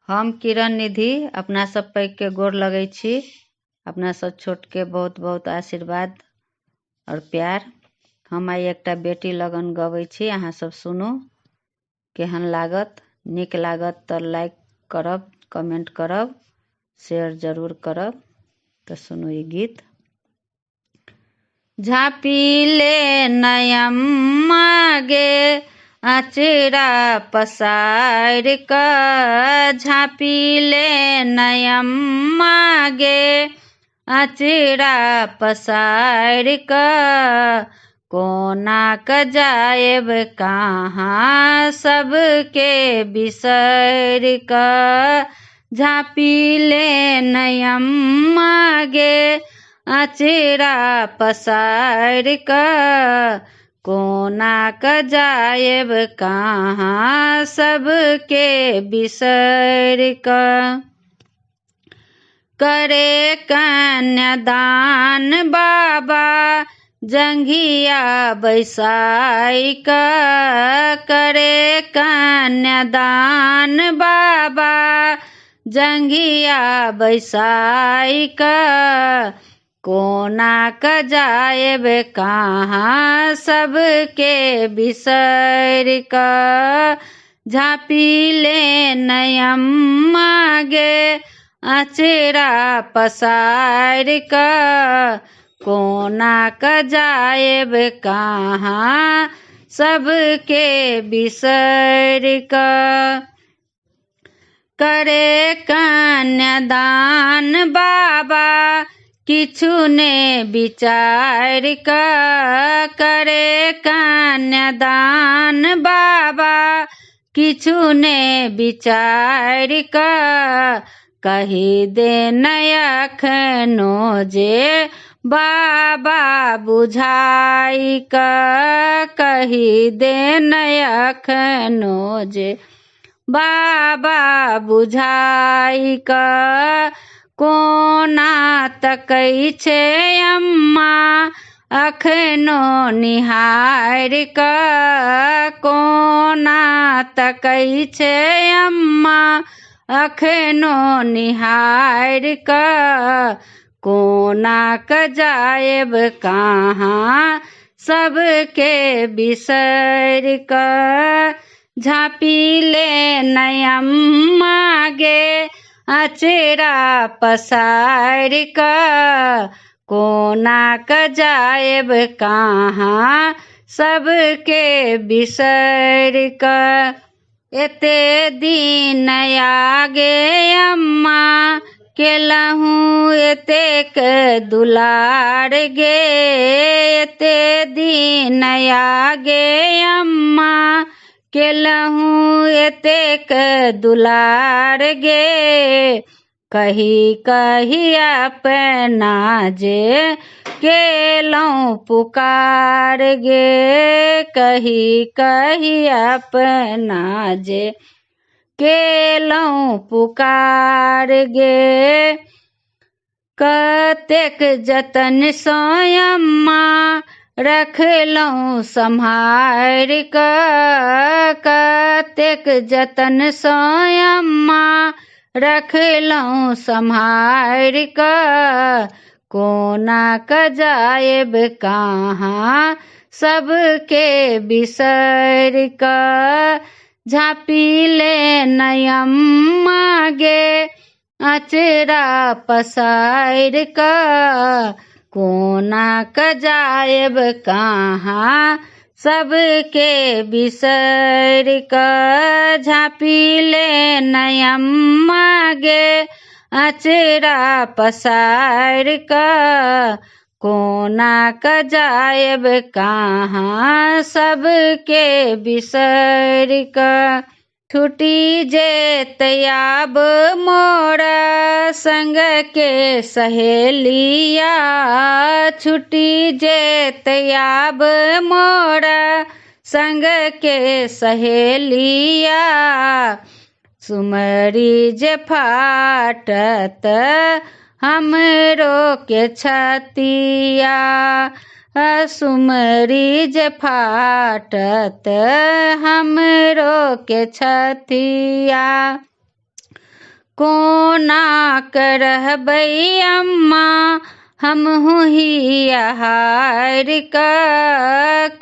हम किरण निधि अपना सब पैघ के गोर लगै छी। अपना सब छोट के बहुत बहुत आशीर्वाद और प्यार। हम आई एकटा बेटी लगन गबै छी, अहाँ सब सुनू केहन लागत। नीक लागत तो लाइक करब, कमेंट करब, शेयर जरूर करब। तो सुनू ये गीत। झाँपी ले नयम्मा गे अचरा पसार क, झाँपी ले नयम्मा गे अचरा पसार क, कोना क जाएब कहाँ सबके बिसर क, झाँपी ले नयम्मा गे अचरा पसार क, कोना क जाएब कहाँ सबके बिसर क, करे कन्यादान बाबा जंघिया बैसाई क, करे कन्यादान बाबा जंघिया बैसाई क, कोना क जाएब कहाँ सबके बिसर क, झाँपी ले नयम्मा गे अचरा पसार क, कोना क जाएब कहाँ सबके बिसर क, करे कन्यादान बाबा किछु ने विचार क, करे कन्यादान बाबा किछु ने विचार क, कही दे नयखनो जे बाबा बुझाई क, कही दे नयखनो जे बाबा बुझाई क, कोना तकै छे अम्मा अखनो निहार क, कोना तकै छे अम्मा अखनो निहार क, कोना क जाएब कहाँ सबके बिसर क, झाँपी ले नयम्मा गे अचरा पसार क, कोना क जाएब कहाँ सबके बिसर क, एते दिन आगे अम्मा केलहू एतेक दुलार गे, एते दिन आगे अम्मा केलहू एतेक दुलार गे, कही कही अपना जे केलहूँ पुकार गे, कही कही अपना जे केलहूँ पुकार गे, कतेक जतन सँ अम्मा रखलहुँ सम्हार क, कतेक जतन सँ अम्मा रखलहुँ सम्हार क, कोना क जाएब कहाँ सबके बिसर क, झाँपी ले नयम्मा गे अचरा पसार क, कोना क जाएब कहाँ सबके बिसर क, झाँपी ले नयम्मा गे अचरा पसार क, कोना क जाएब कहाँ सबके बिसर क, छुटी जे तयाब मोर संग के सहेलिया, छुटी जे तयाब मोर संग के सहेलिया, सुमरी जे फाटत हमरो के छतिया, सुमरी जे फाटत हमरो के छतिया, कोना करहबै अम्मा हमहु हियार का।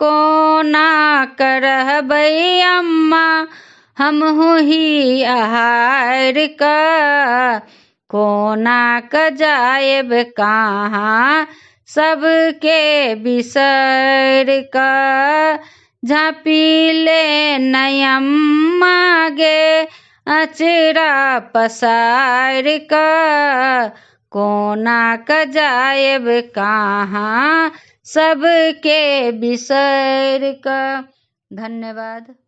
कोना करहबै अम्मा हमहु हियार का। कोना क जाएब कहाँ सबके बिसर का। झाँपी ले नयम्मा गे अचरा पसार का। कोना क जाएब कहाँ सबके बिसर का। धन्यवाद।